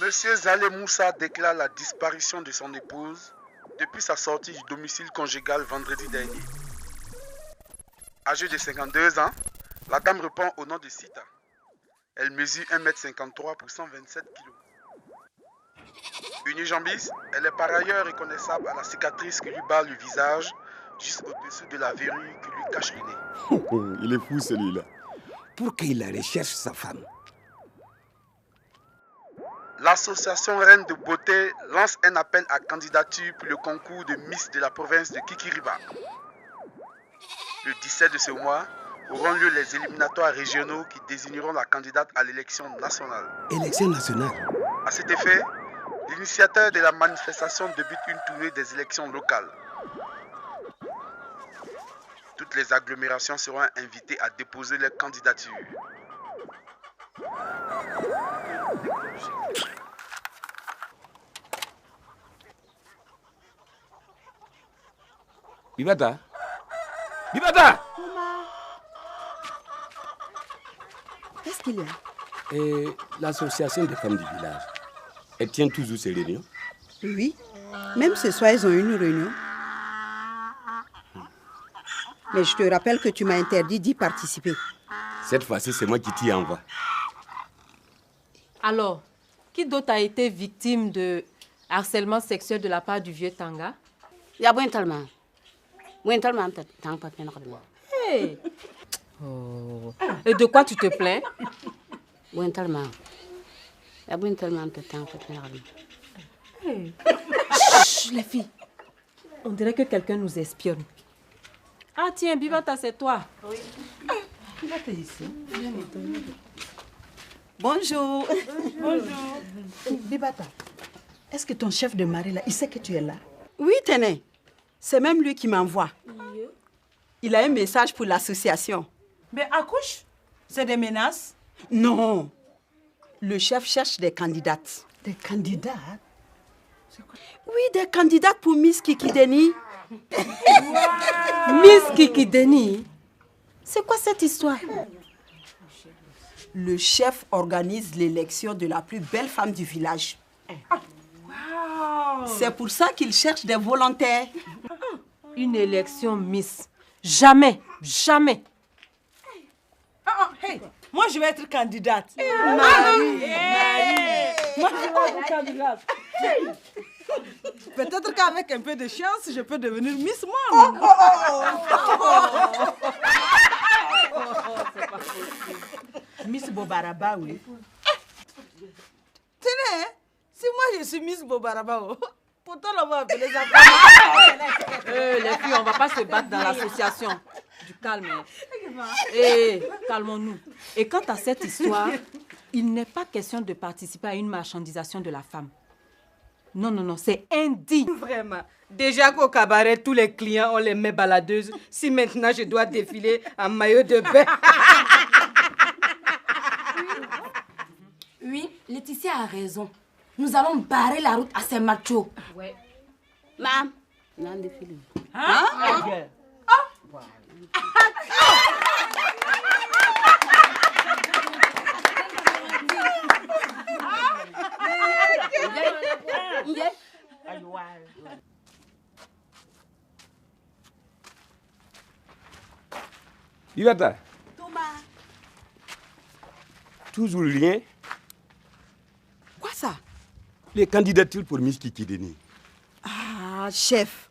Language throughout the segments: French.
Monsieur Zalé Moussa déclare la disparition de son épouse depuis sa sortie du domicile conjugal vendredi dernier. Âgée de 52 ans, la dame répond au nom de Sita. Elle mesure 1,53 m pour 127 kg. Unijambiste, elle est par ailleurs reconnaissable à la cicatrice qui lui barre le visage juste au-dessus de la verrue qui lui cache le nez. Il est fou celui-là. Pour qu'il recherche sa femme. L'association Reine de Beauté lance un appel à candidature pour le concours de Miss de la province de Kikiriba. Le 17 de ce mois auront lieu les éliminatoires régionaux qui désigneront la candidate à l'élection nationale. Élection nationale. À cet effet, l'initiateur de la manifestation débute une tournée des élections locales. Toutes les agglomérations seront invitées à déposer leurs candidatures. Bibata. Bibata. Qu'est-ce qu'il y a? L'association des femmes du village, elle tient toujours ses réunions? Oui. Même ce soir, ils ont une réunion. Mais je te rappelle que tu m'as interdit d'y participer. Cette fois-ci, c'est moi qui t'y envoie. Alors, qui d'autre a été victime de harcèlement sexuel de la part du vieux Tanga? Hey. Oh. Et de quoi tu te plains? Hey. Chut, les filles. On dirait que quelqu'un nous espionne. Ah tiens, Bibata, c'est toi. Oui. Bibata ici. Bonjour. Bonjour. Bibata, est-ce que ton chef de marée là, il sait que tu es là? Oui, tenez. C'est même lui qui m'envoie. Il a un message pour l'association. Mais accouche, c'est des menaces? Non. Le chef cherche des candidates. Des candidates? Oui, des candidates pour Miss Kikideni. Miss Kikideni? C'est quoi cette histoire? Le chef organise l'élection de la plus belle femme du village. Wow. C'est pour ça qu'il cherche des volontaires. Une élection Miss. Jamais, jamais. Hey, moi je vais être candidate. Marie. Moi je vais être candidate. Peut-être qu'avec un peu de chance, je peux devenir Miss Monde. Miss Bobaraba, oui. Tenez, si moi je suis Miss Bobaraba, pourtant on va appeler ça. Les filles, on va pas se battre dans l'association. Du calme. Calmons-nous. Et quant à cette histoire, il n'est pas question de participer à une marchandisation de la femme. Non, non, non, c'est indigne. Vraiment. Déjà qu'au cabaret, tous les clients ont les mains baladeuses. Si maintenant je dois défiler en maillot de bain. Oui, Laetitia a raison. Nous allons barrer la route à ces machos. Ouais. Mam. Hein? Bibata. Thomas. Toujours rien. Quoi ça? Les candidatures pour Miss Kikideni. Ah, chef.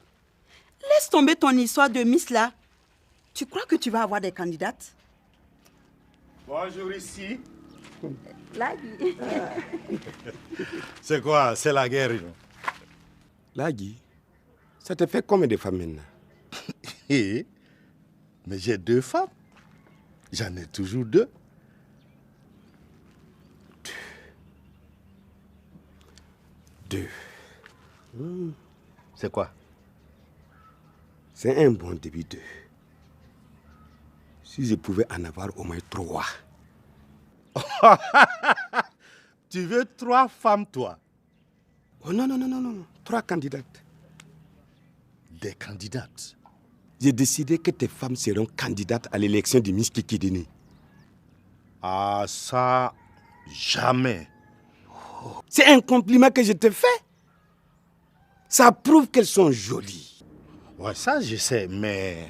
Laisse tomber ton histoire de Miss là. Tu crois que tu vas avoir des candidates? Bonjour ici. Lagui. C'est quoi? C'est la guerre, non? Lagui, ça te fait combien de femmes maintenant? Mais j'ai 2 femmes. J'en ai toujours 2. 2. C'est quoi? C'est un bon début 2. Si je pouvais en avoir au moins 3. Tu veux 3 femmes, toi? Oh non, non, non, non, non. 3 candidates. Des candidates? J'ai décidé que tes femmes seront candidates à l'élection du Miss Kikidini. Ah, ça, jamais. C'est un compliment que je te fais. Ça prouve qu'elles sont jolies. Ouais, ça, je sais, mais...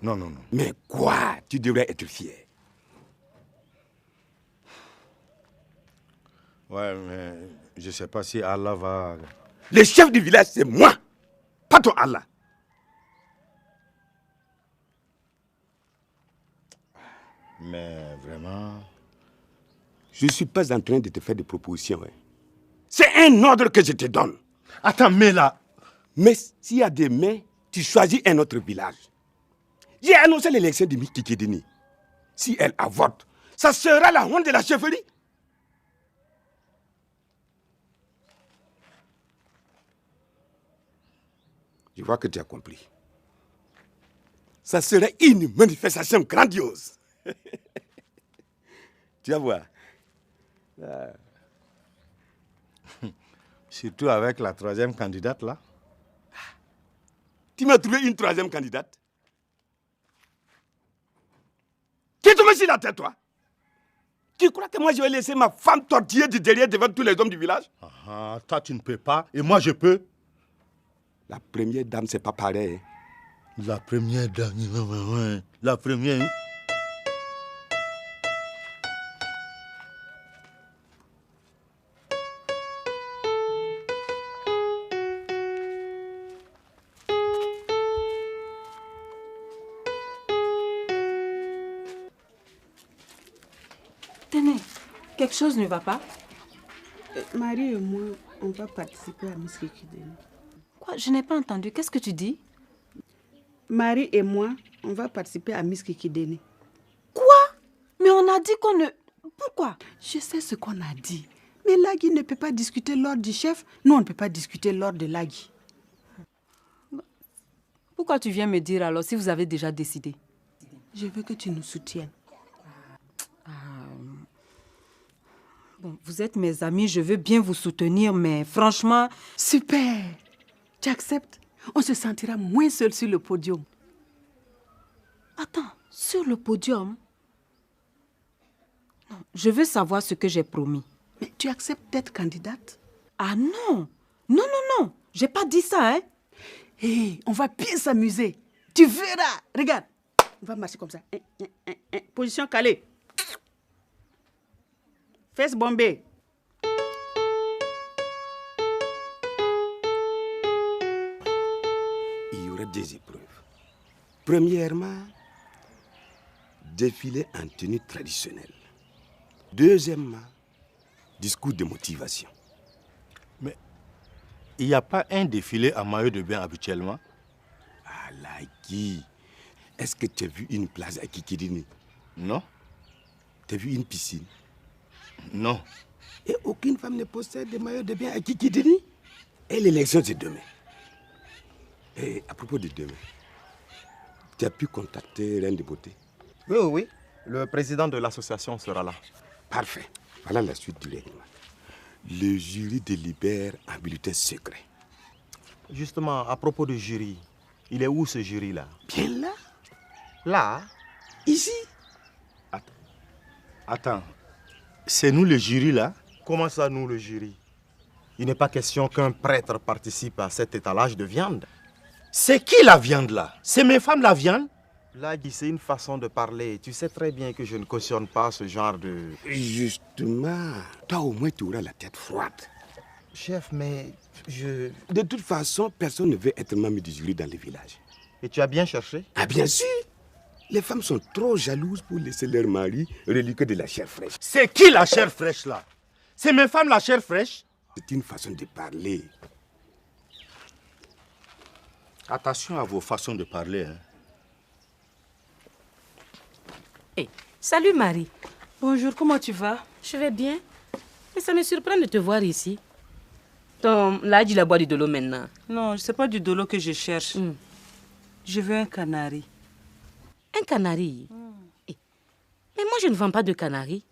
Non, non, non. Mais quoi? Tu devrais être fier. Ouais, mais je sais pas si Allah va... Le chef du village, c'est moi, pas ton Allah. Mais vraiment... Je ne suis pas en train de te faire des propositions. Hein. C'est un ordre que je te donne. Attends, mais là... Mais s'il y a des mains, tu choisis un autre village. J'ai annoncé l'élection de Miki Kidini. Si elle avorte, ça sera la honte de la chefferie. Je vois que tu as compris. Ça serait une manifestation grandiose. Tu vas voir. Surtout avec la 3e candidate, là. Tu m'as trouvé une 3e candidate. Qui te met sur la tête, toi? Tu crois que moi je vais laisser ma femme tortiller de derrière devant tous les hommes du village? Ah, toi tu ne peux pas, et moi je peux. La première dame, c'est pas pareil. La première dame, la première... Tenez, quelque chose ne va pas? Marie et moi, on va participer à Miss Kikidini. Quoi? Je n'ai pas entendu. Qu'est-ce que tu dis? Marie et moi, on va participer à Miss Kikidini. Quoi? Mais on a dit qu'on ne... Pourquoi? Je sais ce qu'on a dit. Mais Lagui ne peut pas discuter l'ordre du chef. Nous, on ne peut pas discuter l'ordre de Lagui. Pourquoi tu viens me dire alors si vous avez déjà décidé? Je veux que tu nous soutiennes. Bon, vous êtes mes amis, je veux bien vous soutenir, mais franchement... Super! Tu acceptes? On se sentira moins seul sur le podium. Attends, sur le podium? Non, je veux savoir ce que j'ai promis. Mais tu acceptes d'être candidate? Ah non! Non, non, non! J'ai pas dit ça, hein? Hé, on va bien s'amuser. Tu verras! Regarde! On va marcher comme ça. Position calée. Fesses bombées. Il y aurait des épreuves. Premièrement, défilé en tenue traditionnelle. Deuxièmement, discours de motivation. Mais il n'y a pas un défilé en maillot de bain habituellement? Ah, Lagui, est-ce que tu as vu une plage à Kikidini? Non. Tu as vu une piscine? Non. Et aucune femme ne possède de maillot de bain à Kikidini? Et l'élection, c'est demain. Et à propos de demain, tu as pu contacter Reine de Beauté? Oui, oui, oui. Le président de l'association sera là. Parfait. Voilà la suite du règlement. Le jury délibère en bulletin secret. Justement, à propos du jury, il est où ce jury-là? Bien là? Là? Ici? Attends. C'est nous le jury, là? Comment ça, nous, le jury? Il n'est pas question qu'un prêtre participe à cet étalage de viande. C'est qui la viande, là? C'est mes femmes, la viande? Là, Guy, c'est une façon de parler. Tu sais très bien que je ne cautionne pas ce genre de... Justement, toi au moins tu auras la tête froide. Chef, mais je... De toute façon, personne ne veut être membre du jury dans le village. Et tu as bien cherché? Ah bien sûr! Les femmes sont trop jalouses pour laisser leur mari reliquer de la chair fraîche. C'est qui la chair fraîche, là? C'est mes femmes, la chair fraîche? C'est une façon de parler. Attention à vos façons de parler, hein. Hey, salut Marie. Bonjour, comment tu vas? Je vais bien. Mais ça me surprend de te voir ici. Attends, là, il a boire du dolo maintenant. Non, c'est pas du dolo que je cherche. Je veux un canari. Un canari? Mais moi, je ne vends pas de canari.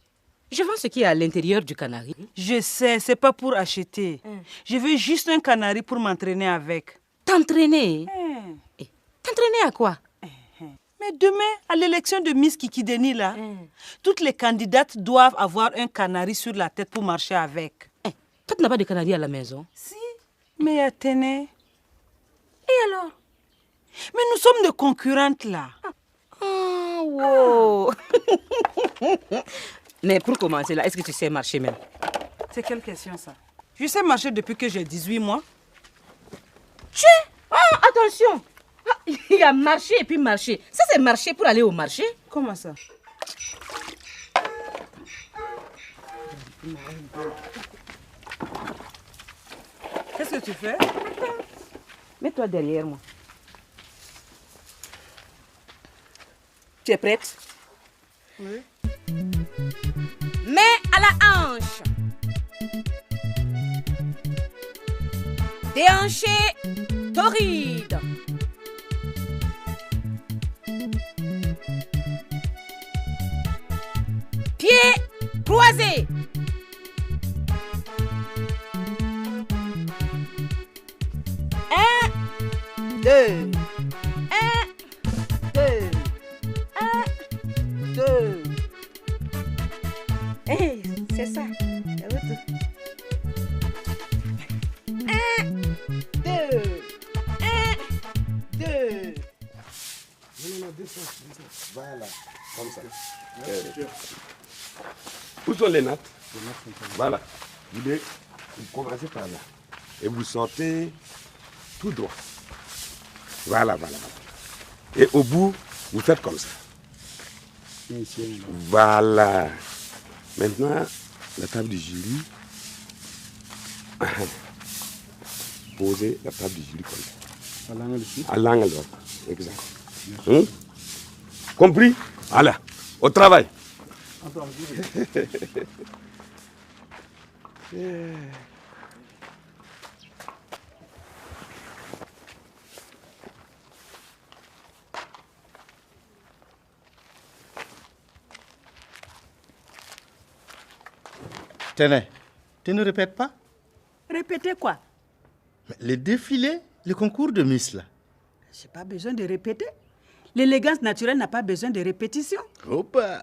Je vends ce qui est à l'intérieur du canari. Je sais, c'est pas pour acheter. Je veux juste un canari pour m'entraîner avec. T'entraîner? T'entraîner à quoi? Mais demain, à l'élection de Miss Kikideni, là, toutes les candidates doivent avoir un canari sur la tête pour marcher avec. Toi, tu n'as pas de canari à la maison? Si, mais Athénée. Et alors? Mais nous sommes des concurrentes, là. Wow. Mais pour commencer, là, est-ce que tu sais marcher même? C'est quelle question, ça? Je sais marcher depuis que j'ai 18 mois. Attention! Il a marché et puis marché. Ça, c'est marcher pour aller au marché? Comment ça? Qu'est-ce que tu fais? Mets-toi derrière moi. Tu es prête? Oui. Main à la hanche. Déhanché, torride. Pieds croisés. Un, deux. Un, deux. Un, deux. Hey, c'est ça. Un, deux. Un, deux. Voilà, comme ça. Où sont les nattes? Voilà. Vous commencez par là. Et vous sortez tout droit. Voilà. Et au bout, vous faites comme ça. Voilà. Maintenant, la table du jury. Posez la table du jury comme ça. À l'angle ici? À l'angle, exact. Compris? Voilà. Au travail. Tenez, tu ne répètes pas? Répéter quoi? Les défilés, le concours de Miss là. J'ai pas besoin de répéter. L'élégance naturelle n'a pas besoin de répétition. Opa!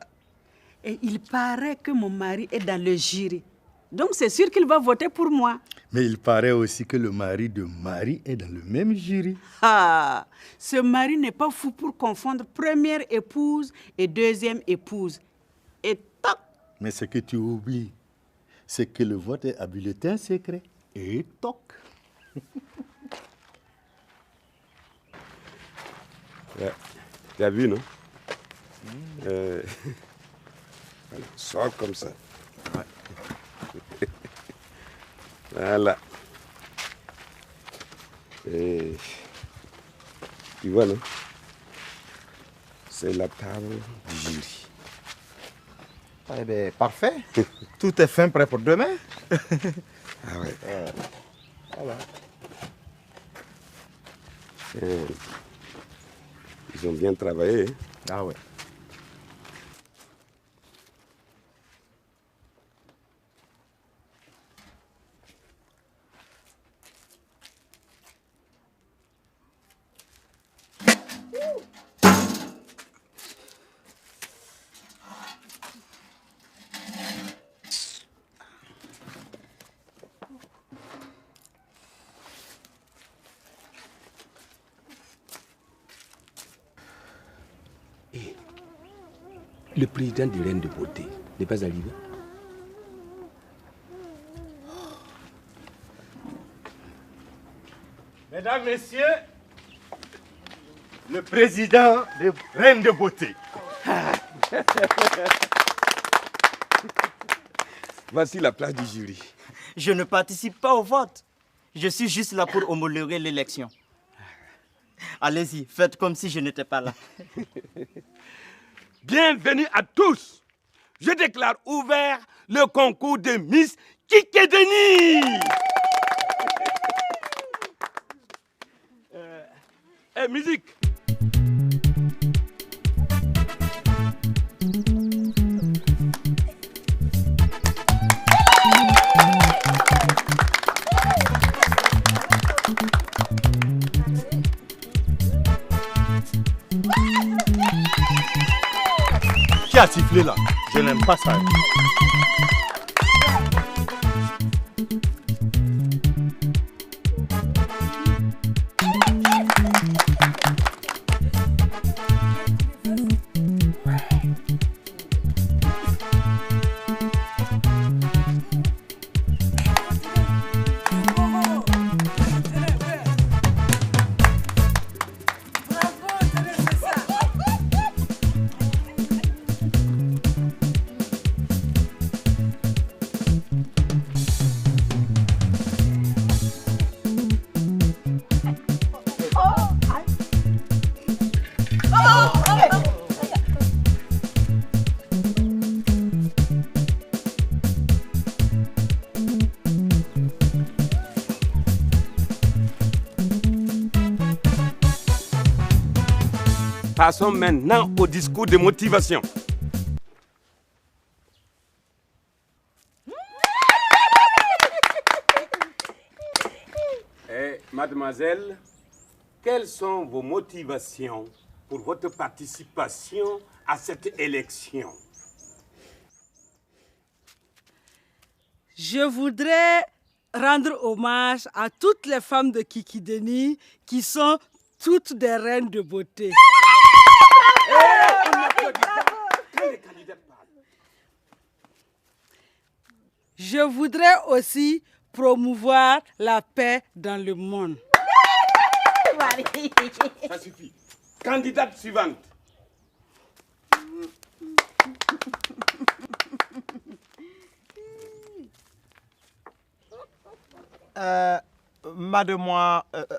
Et il paraît que mon mari est dans le jury. Donc c'est sûr qu'il va voter pour moi. Mais il paraît aussi que le mari de Marie est dans le même jury. Ah, ce mari n'est pas fou pour confondre première épouse et deuxième épouse. Et toc! Mais ce que tu oublies, c'est que le vote est à bulletin secret. Et toc! Tu as vu, non? Sors comme ça. Voilà. Et tu vois, non? C'est la table du jury. Eh bien, parfait. Tout est fin prêt pour demain. Ah ouais. Voilà. Ils ont bien travaillé. Hein? Ah ouais. Le président du Reine de Beauté n'est pas arrivé? Mesdames, Messieurs, le président de Reine de Beauté. Voici la place du jury. Je ne participe pas au vote. Je suis juste là pour homologuer l'élection. Allez-y, faites comme si je n'étais pas là. Bienvenue à tous. Je déclare ouvert le concours de Miss Kikideni. à siffler là? Je n'aime pas ça. Passons maintenant au discours de motivation. Mademoiselle, quelles sont vos motivations pour votre participation à cette élection? Je voudrais rendre hommage à toutes les femmes de Kikideni qui sont toutes des reines de beauté. Je voudrais aussi promouvoir la paix dans le monde. Ça suffit. Candidate suivante.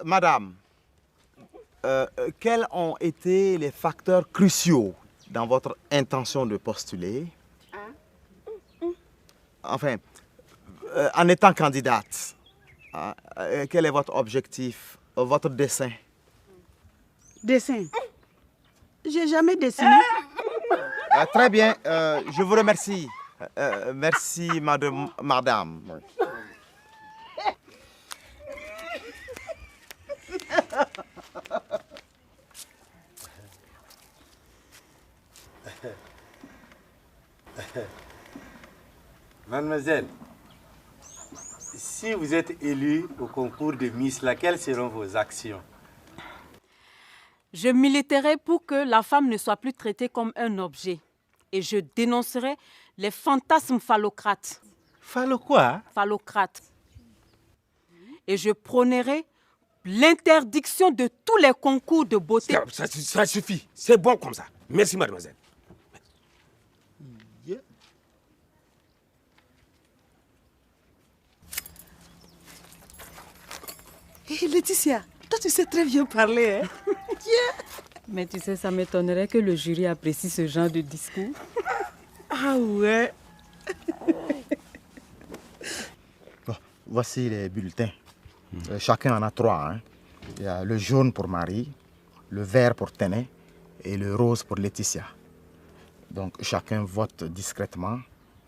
Madame, quels ont été les facteurs cruciaux dans votre intention de postuler? Enfin, en étant candidate, quel est votre objectif, votre dessein? Dessin? J'ai jamais dessiné. Très bien, je vous remercie. Merci, madame. Mademoiselle, si vous êtes élue au concours de Miss, quelles seront vos actions? Je militerai pour que la femme ne soit plus traitée comme un objet. Et je dénoncerai les fantasmes phallocrates. Phallo quoi? Phallocrates. Et je prônerai l'interdiction de tous les concours de beauté. Ça suffit. C'est bon comme ça. Merci, mademoiselle. Hé, Laetitia, toi tu sais très bien parler, hein? Mais tu sais, ça m'étonnerait que le jury apprécie ce genre de discours. Ah ouais. Bon, voici les bulletins. Chacun en a 3. Hein. Il y a le jaune pour Marie, le vert pour Téné et le rose pour Laetitia. Donc chacun vote discrètement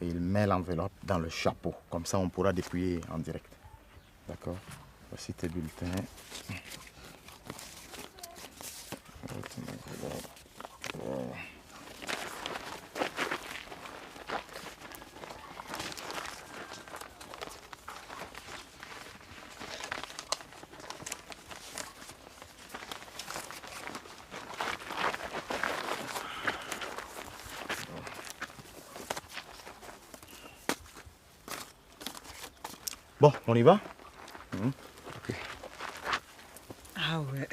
et il met l'enveloppe dans le chapeau. Comme ça, on pourra dépouiller en direct. D'accord? Voici tes bulletins. Bon, on y va? Okay. Ah ouais.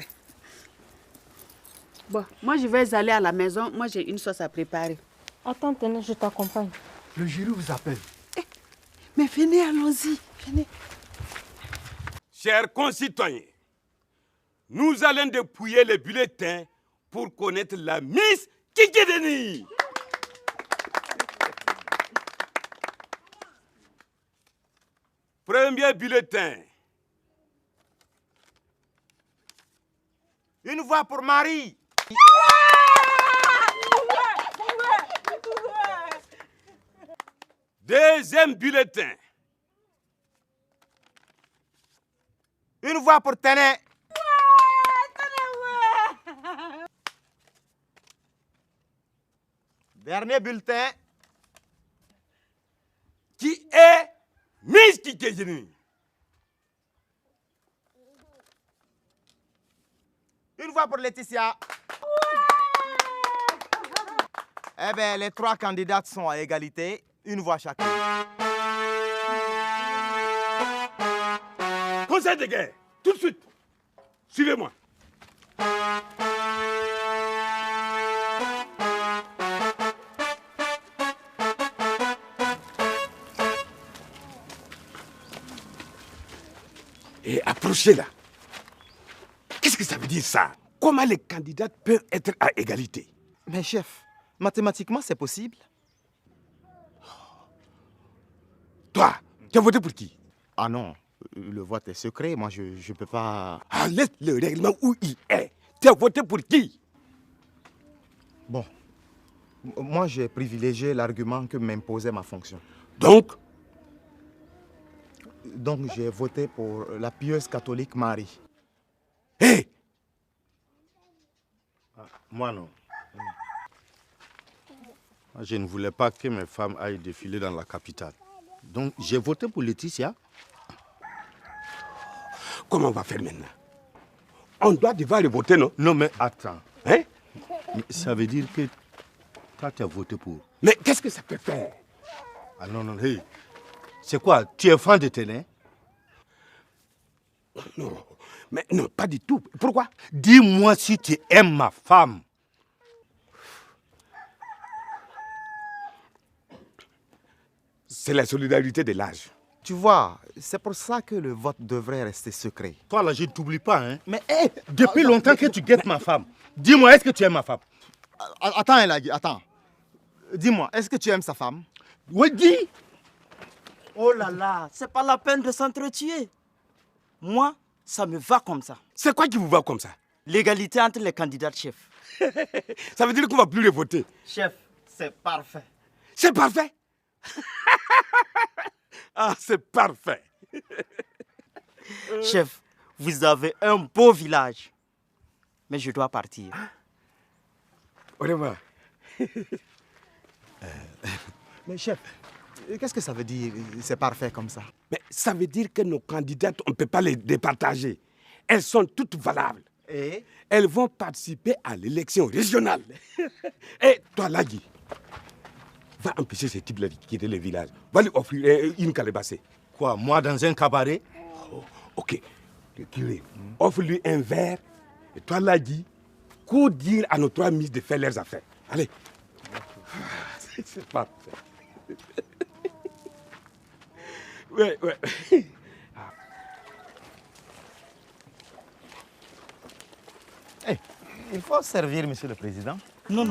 Bon, moi je vais aller à la maison. Moi j'ai une sauce à préparer. Attends, Téné, je t'accompagne. Le jury vous appelle. Mais venez, allons-y. Venez. Chers concitoyens, nous allons dépouiller les bulletins pour connaître la Miss Kikideni. Premier bulletin. Une voix pour Marie. Deuxième bulletin. Une voix pour Téné. Dernier bulletin. Qui est Miss Kikejini? Une voix pour Laetitia. Eh bien, les 3 candidates sont à égalité. Une voix chacun. Conseil de guerre, tout de suite. Suivez-moi. Et approchez là. Qu'est-ce que ça veut dire ça? Comment les candidates peuvent être à égalité? Mais chef, mathématiquement, c'est possible. Toi, tu as voté pour qui? Ah non, le vote est secret. Moi, je ne peux pas... Ah, laisse le règlement où il est. Tu as voté pour qui? Bon, moi, j'ai privilégié l'argument que m'imposait ma fonction. Donc, j'ai voté pour la pieuse catholique Marie. Hé! Moi non. Je ne voulais pas que mes femmes aillent défiler dans la capitale. Donc j'ai voté pour Laetitia. Comment on va faire maintenant? On doit devoir le voter, non? Non, mais attends. Hein? Ça veut dire que toi, tu as voté pour. Mais qu'est-ce que ça peut faire? Ah non, non, hey. C'est quoi? Tu es fan de Téné? Non, mais non, pas du tout. Pourquoi? Dis-moi si tu aimes ma femme. C'est la solidarité de l'âge. Tu vois, c'est pour ça que le vote devrait rester secret. Toi là, je ne t'oublie pas, hein. Mais depuis longtemps que tu guettes ma femme. Dis-moi, est-ce que tu aimes ma femme? Attends, Elagui, attends. Dis-moi, est-ce que tu aimes sa femme? Oui, dis. Oh là là, c'est pas la peine de s'entretuer. Moi, ça me va comme ça. C'est quoi qui vous va comme ça? L'égalité entre les candidats, chef. Ça veut dire qu'on ne va plus les voter. Chef, c'est parfait. C'est parfait? Ah, c'est parfait. Chef, vous avez un beau village. Mais je dois partir. Au revoir. Mais chef, qu'est-ce que ça veut dire, c'est parfait comme ça? Mais ça veut dire que nos candidates, on ne peut pas les départager. Elles sont toutes valables. Et elles vont participer à l'élection régionale. Et toi, Lagui, va empêcher ce type-là de quitter le village. Va lui offrir une calebassée. Quoi, moi dans un cabaret? Oh, ok. Le curé, offre-lui un verre. Et toi, Lagui, cours dire à nos 3 miss de faire leurs affaires. Allez. C'est parfait. Ouais. Hey, il faut servir, monsieur le président. Non.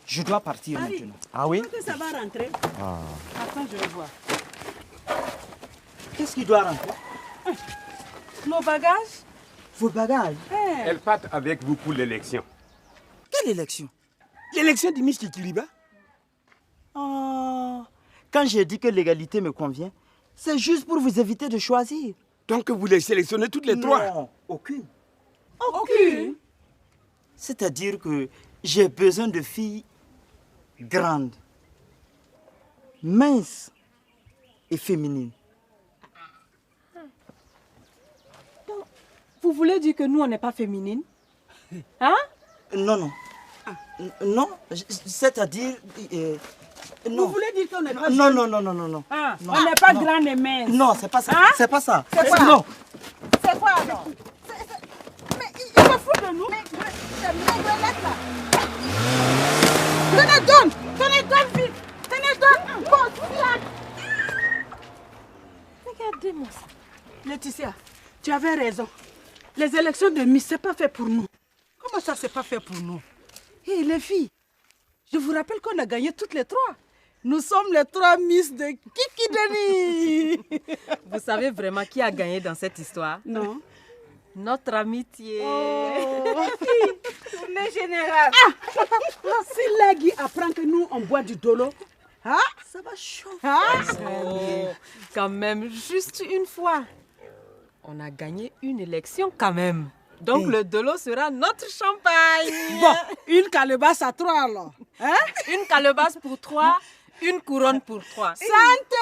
Je dois partir maintenant. Ah oui? Quand ça va rentrer? Attends, je vais voir. Qu'est-ce qui doit rentrer? Nos bagages? Vos bagages? Elles partent avec vous pour l'élection. Quelle élection? L'élection du Miss Kikiriba. Oh, quand j'ai dit que l'égalité me convient, c'est juste pour vous éviter de choisir. Donc vous les sélectionnez toutes les 3? Non, aucune. Aucune? C'est-à-dire que j'ai besoin de filles grandes, minces et féminines. Donc, vous voulez dire que nous, on n'est pas féminines? Hein? Non. Non, c'est-à-dire... non. Vous voulez dire qu'on n'est pas... Non. Ah, Non. on n'est pas Non. grand et mince. Non, c'est pas ça. Hein? C'est pas ça. C'est quoi? Non. C'est quoi alors? Mais il se fout de nous. Tenez, donne vite. Tenez, donne. Regardez-moi ça. Laetitia, tu avais raison. Les élections de Miss, c'est pas fait pour nous. Comment ça, c'est pas fait pour nous? Hé, les filles, je vous rappelle qu'on a gagné toutes les 3. Nous sommes les 3 Miss de Kikideni. Vous savez vraiment qui a gagné dans cette histoire? Non. Notre amitié. Tournée générale. Si Lagui apprend que nous, on boit du dolo, ça va chauffer. Oh, quand même, juste une fois. On a gagné une élection quand même. Donc le dolo sera notre champagne. Bon, une calebasse à 3 alors. Hein? Une calebasse pour 3, une couronne pour 3. Santé!